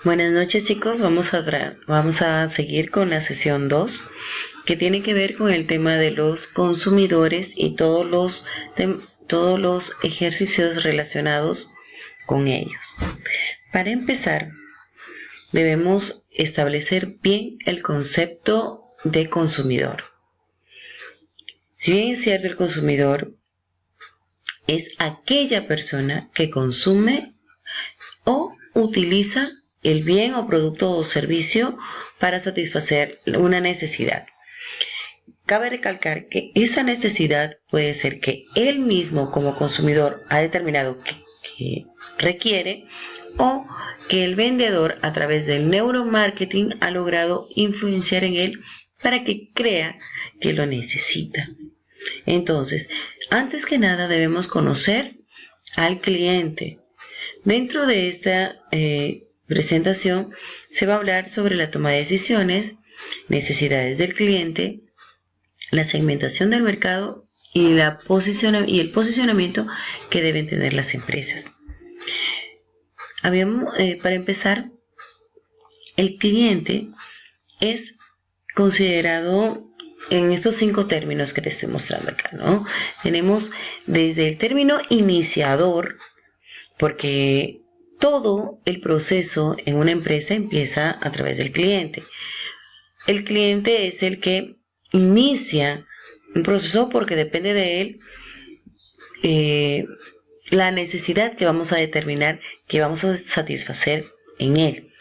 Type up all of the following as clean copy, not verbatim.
Buenas noches, chicos. Vamos a seguir con la sesión 2, que tiene que ver con el tema de los consumidores y todos los ejercicios relacionados con ellos. Para empezar, debemos establecer bien el concepto de consumidor. Si bien es cierto, el consumidor es aquella persona que consume o utiliza el bien o producto o servicio para satisfacer una necesidad. Cabe recalcar que esa necesidad puede ser que él mismo como consumidor ha determinado que requiere, o que el vendedor a través del neuromarketing ha logrado influenciar en él para que crea que lo necesita. Entonces, antes que nada debemos conocer al cliente. Dentro de esta presentación se va a hablar sobre la toma de decisiones, necesidades del cliente, la segmentación del mercado y el posicionamiento que deben tener las empresas. Para empezar, el cliente es considerado en estos 5 términos que te estoy mostrando acá, ¿no? Tenemos desde el término iniciador, porque todo el proceso en una empresa empieza a través del cliente. El cliente es el que inicia un proceso porque depende de él la necesidad que vamos a determinar, que vamos a satisfacer en él.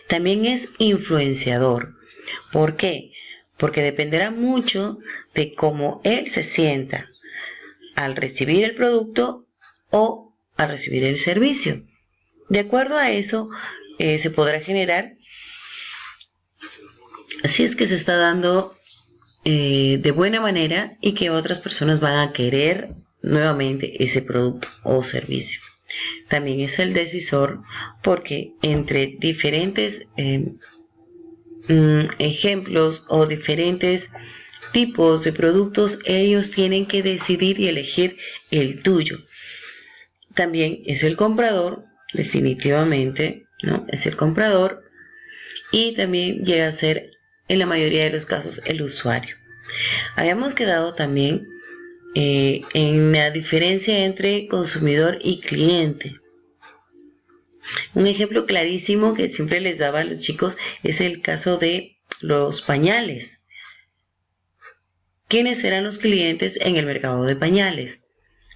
También es influenciador. ¿Por qué? Porque dependerá mucho de cómo él se sienta al recibir el producto o al recibir el servicio. De acuerdo a eso, se podrá generar, si es que se está dando de buena manera y que otras personas van a querer nuevamente ese producto o servicio. También es el decisor, porque entre diferentes ejemplos o diferentes tipos de productos, ellos tienen que decidir y elegir el tuyo. También es el comprador, definitivamente, ¿no? Es el comprador, y también llega a ser, en la mayoría de los casos, el usuario. Habíamos quedado también en la diferencia entre consumidor y cliente. Un ejemplo clarísimo que siempre les daba a los chicos es el caso de los pañales. ¿Quiénes eran los clientes en el mercado de pañales?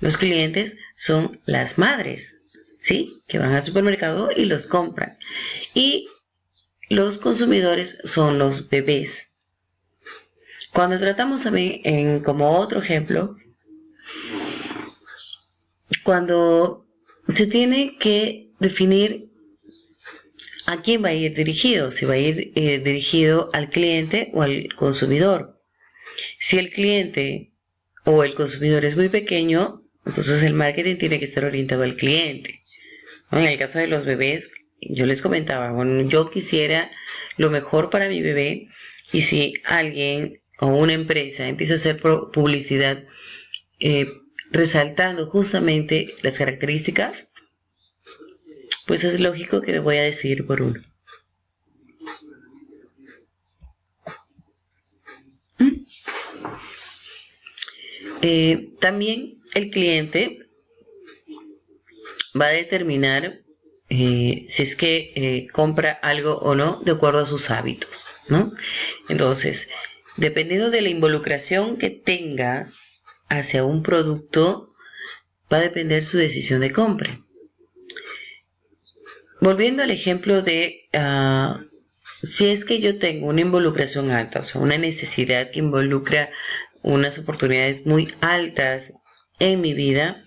Los clientes son las madres, ¿sí? Que van al supermercado y los compran. Y los consumidores son los bebés. Cuando tratamos también, como otro ejemplo, cuando se tiene que definir a quién va a ir dirigido, si va a ir dirigido al cliente o al consumidor. Si el cliente o el consumidor es muy pequeño, entonces el marketing tiene que estar orientado al cliente. En el caso de los bebés, yo les comentaba, bueno, yo quisiera lo mejor para mi bebé, y si alguien o una empresa empieza a hacer publicidad resaltando justamente las características, pues es lógico que me voy a decidir por uno. También el cliente va a determinar si es que compra algo o no de acuerdo a sus hábitos, ¿no? Entonces, dependiendo de la involucración que tenga hacia un producto, va a depender su decisión de compra. Volviendo al ejemplo de si es que yo tengo una involucración alta, o sea, una necesidad que involucra unas oportunidades muy altas en mi vida,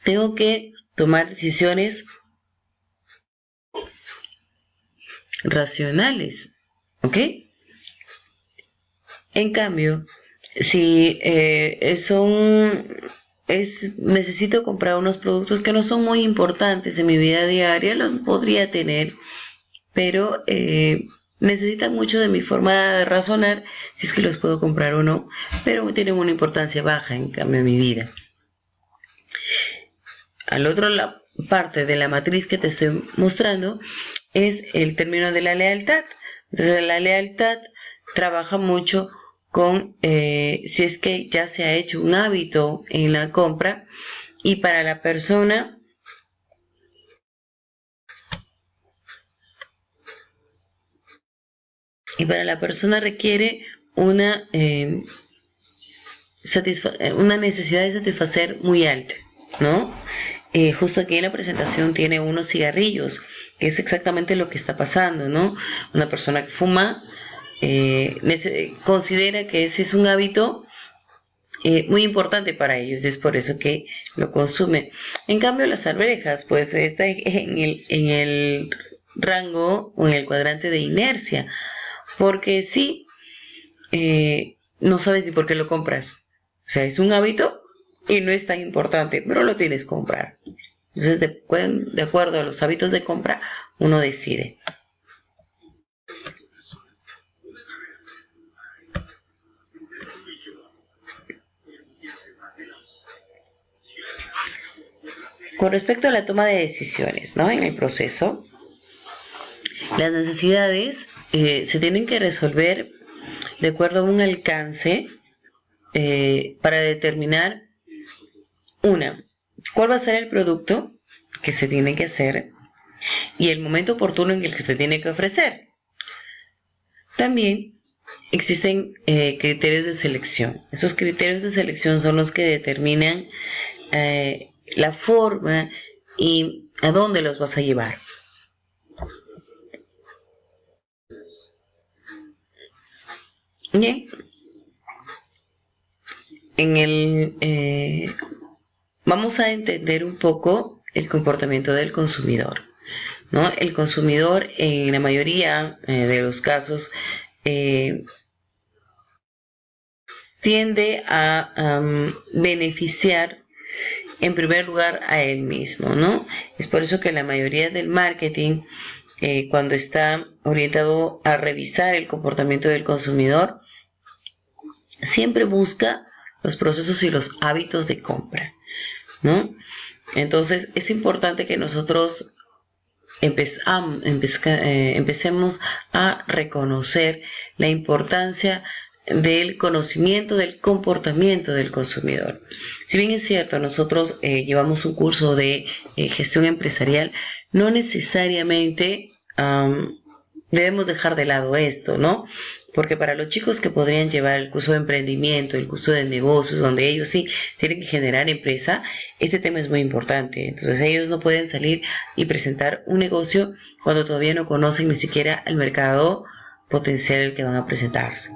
tengo que tomar decisiones racionales, ¿ok? En cambio, si necesito comprar unos productos que no son muy importantes en mi vida diaria, los podría tener, pero necesitan mucho de mi forma de razonar si es que los puedo comprar o no, pero tienen una importancia baja en cambio en mi vida. parte de la matriz que te estoy mostrando es el término de la lealtad. Entonces la lealtad trabaja mucho con si es que ya se ha hecho un hábito en la compra, y para la persona requiere una necesidad de satisfacer muy alta, ¿no? Justo aquí en la presentación tiene unos cigarrillos, que es exactamente lo que está pasando, ¿no? Una persona que fuma considera que ese es un hábito muy importante para ellos, y es por eso que lo consumen. En cambio, las arvejas, pues está en el rango o en el cuadrante de inercia, porque sí, no sabes ni por qué lo compras. O sea, es un hábito y no es tan importante, pero lo tienes que comprar. Entonces, de acuerdo a los hábitos de compra, uno decide. Con respecto a la toma de decisiones, ¿no? En el proceso, las necesidades se tienen que resolver de acuerdo a un alcance para determinar cuál va a ser el producto que se tiene que hacer y el momento oportuno en el que se tiene que ofrecer. También existen criterios de selección. Esos criterios de selección son los que determinan la forma y a dónde los vas a llevar. Bien. Vamos a entender un poco el comportamiento del consumidor, ¿no? El consumidor, en la mayoría de los casos, tiende a beneficiar en primer lugar a él mismo, ¿no? Es por eso que la mayoría del marketing, cuando está orientado a revisar el comportamiento del consumidor, siempre busca los procesos y los hábitos de compra, ¿no? Entonces es importante que nosotros empecemos a reconocer la importancia del conocimiento del comportamiento del consumidor. Si bien es cierto, nosotros llevamos un curso de gestión empresarial, no necesariamente debemos dejar de lado esto, ¿no? Porque para los chicos que podrían llevar el curso de emprendimiento, el curso de negocios, donde ellos sí tienen que generar empresa, este tema es muy importante. Entonces ellos no pueden salir y presentar un negocio cuando todavía no conocen ni siquiera el mercado potencial al que van a presentarse.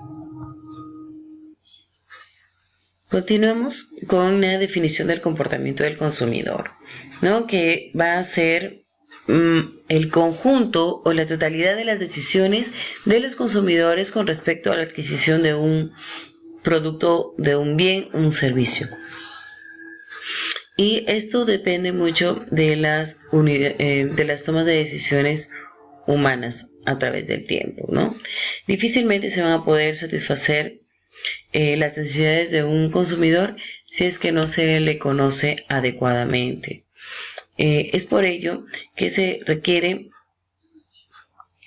Continuamos con la definición del comportamiento del consumidor, ¿no? Que va a ser el conjunto o la totalidad de las decisiones de los consumidores con respecto a la adquisición de un producto, de un bien, un servicio. Y esto depende mucho de las tomas de decisiones humanas a través del tiempo, ¿no? Difícilmente se van a poder satisfacer las necesidades de un consumidor si es que no se le conoce adecuadamente. Es por ello que se requiere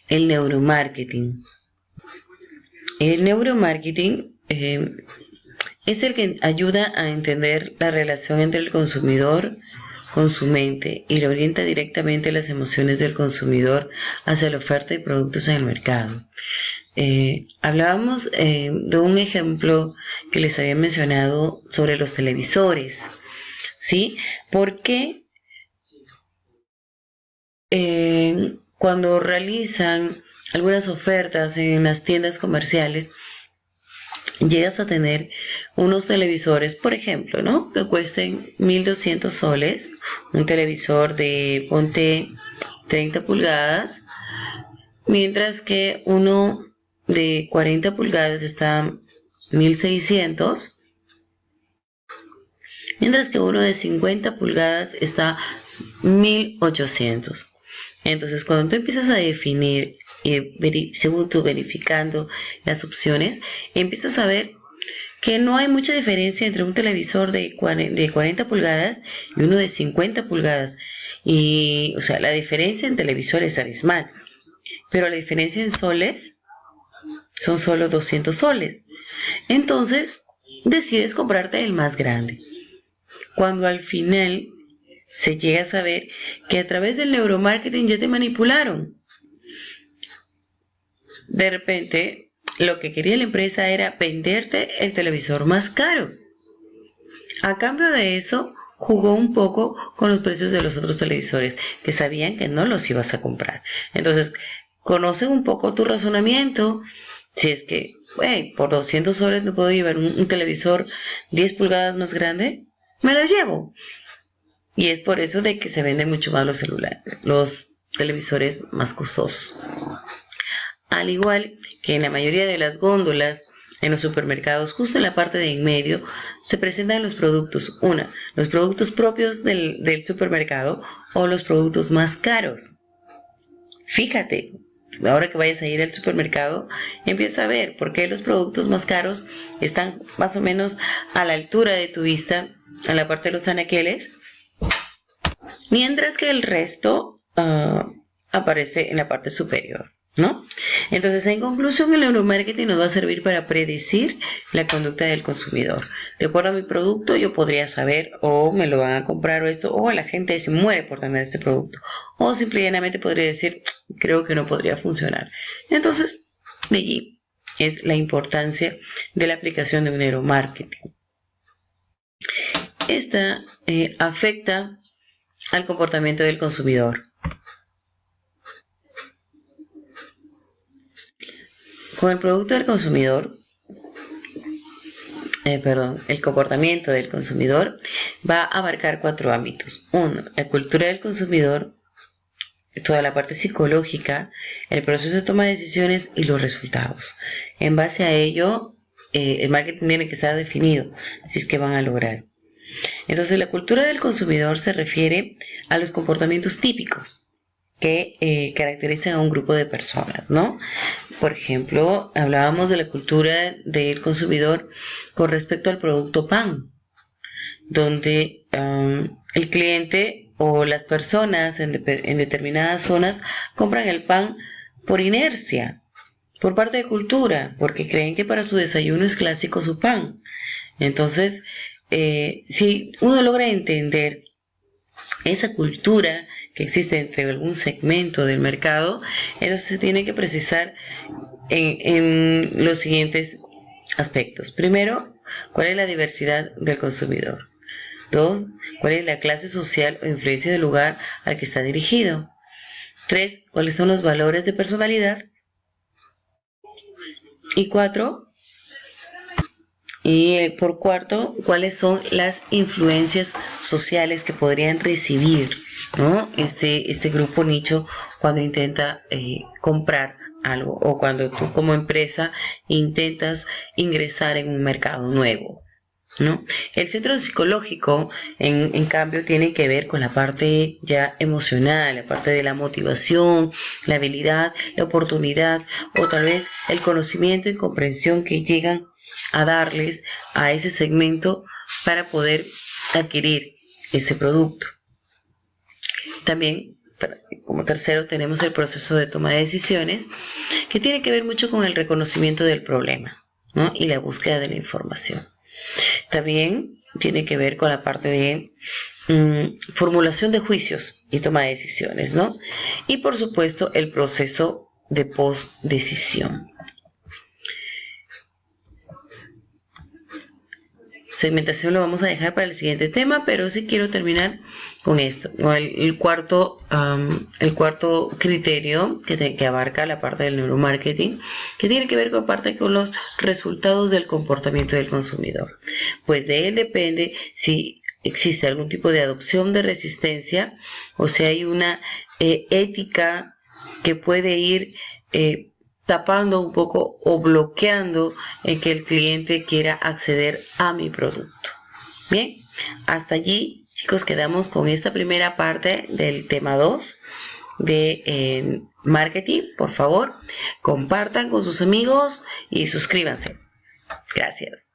el neuromarketing. El neuromarketing es el que ayuda a entender la relación entre el consumidor con su mente y le orienta directamente las emociones del consumidor hacia la oferta de productos en el mercado. Hablábamos de un ejemplo que les había mencionado sobre los televisores, ¿sí? Porque cuando realizan algunas ofertas en las tiendas comerciales, llegas a tener unos televisores, por ejemplo, ¿no? Que cuesten 1.200 soles, un televisor de, ponte, 30 pulgadas, mientras que uno de 40 pulgadas está 1.600, mientras que uno de 50 pulgadas está 1.800. Entonces, cuando tú empiezas a definir, según tú verificando las opciones, empiezas a ver que no hay mucha diferencia entre un televisor de 40 pulgadas y uno de 50 pulgadas. Y, o sea, la diferencia en televisores es abismal, pero la diferencia en soles son solo 200 soles. Entonces, decides comprarte el más grande. Cuando al final se llega a saber que a través del neuromarketing ya te manipularon. De repente, lo que quería la empresa era venderte el televisor más caro. A cambio de eso, jugó un poco con los precios de los otros televisores, que sabían que no los ibas a comprar. Entonces, conocen un poco tu razonamiento. Si es que, por 200 soles me puedo llevar un televisor 10 pulgadas más grande, me lo llevo. Y es por eso de que se venden mucho más los televisores más costosos. Al igual que en la mayoría de las góndolas en los supermercados, justo en la parte de en medio, se presentan los productos. Los productos propios del supermercado o los productos más caros. Fíjate, ahora que vayas a ir al supermercado, empieza a ver por qué los productos más caros están más o menos a la altura de tu vista, en la parte de los anaqueles, mientras que el resto aparece en la parte superior, ¿no? Entonces, en conclusión, el neuromarketing nos va a servir para predecir la conducta del consumidor. De acuerdo a mi producto, yo podría saber, o me lo van a comprar o esto, o la gente se muere por tener este producto, o simplemente podría decir, creo que no podría funcionar. Entonces, de allí es la importancia de la aplicación de un neuromarketing. Esta afecta al comportamiento del consumidor. Con el producto del consumidor, el comportamiento del consumidor va a abarcar 4 ámbitos. 1, la cultura del consumidor, toda la parte psicológica, el proceso de toma de decisiones y los resultados. En base a ello, el marketing tiene que estar definido, si es que van a lograr. Entonces, la cultura del consumidor se refiere a los comportamientos típicos que caracterizan a un grupo de personas, ¿no? Por ejemplo, hablábamos de la cultura del consumidor con respecto al producto pan, donde el cliente o las personas en determinadas zonas compran el pan por inercia, por parte de cultura, porque creen que para su desayuno es clásico su pan. Entonces, si uno logra entender esa cultura que existe entre algún segmento del mercado, entonces se tiene que precisar en los siguientes aspectos. Primero, ¿cuál es la diversidad del consumidor? 2, ¿cuál es la clase social o influencia del lugar al que está dirigido? 3, ¿cuáles son los valores de personalidad? Y 4, por cuarto, ¿cuáles son las influencias sociales que podrían recibir, ¿no? este grupo nicho cuando intenta comprar algo o cuando tú como empresa intentas ingresar en un mercado nuevo, ¿no? El centro psicológico, en cambio, tiene que ver con la parte ya emocional, la parte de la motivación, la habilidad, la oportunidad o tal vez el conocimiento y comprensión que llegan a darles a ese segmento para poder adquirir ese producto. También, como tercero, tenemos el proceso de toma de decisiones, que tiene que ver mucho con el reconocimiento del problema, ¿no? Y la búsqueda de la información. También tiene que ver con la parte de formulación de juicios y toma de decisiones, ¿no? Y por supuesto, el proceso de post-decisión. Segmentación lo vamos a dejar para el siguiente tema, pero sí quiero terminar con esto, el cuarto criterio que abarca la parte del neuromarketing, que tiene que ver con los resultados del comportamiento del consumidor. Pues de él depende si existe algún tipo de adopción de resistencia o si hay una ética que puede ir tapando un poco o bloqueando que el cliente quiera acceder a mi producto. Bien, hasta allí, chicos, quedamos con esta primera parte del tema 2 de marketing. Por favor, compartan con sus amigos y suscríbanse. Gracias.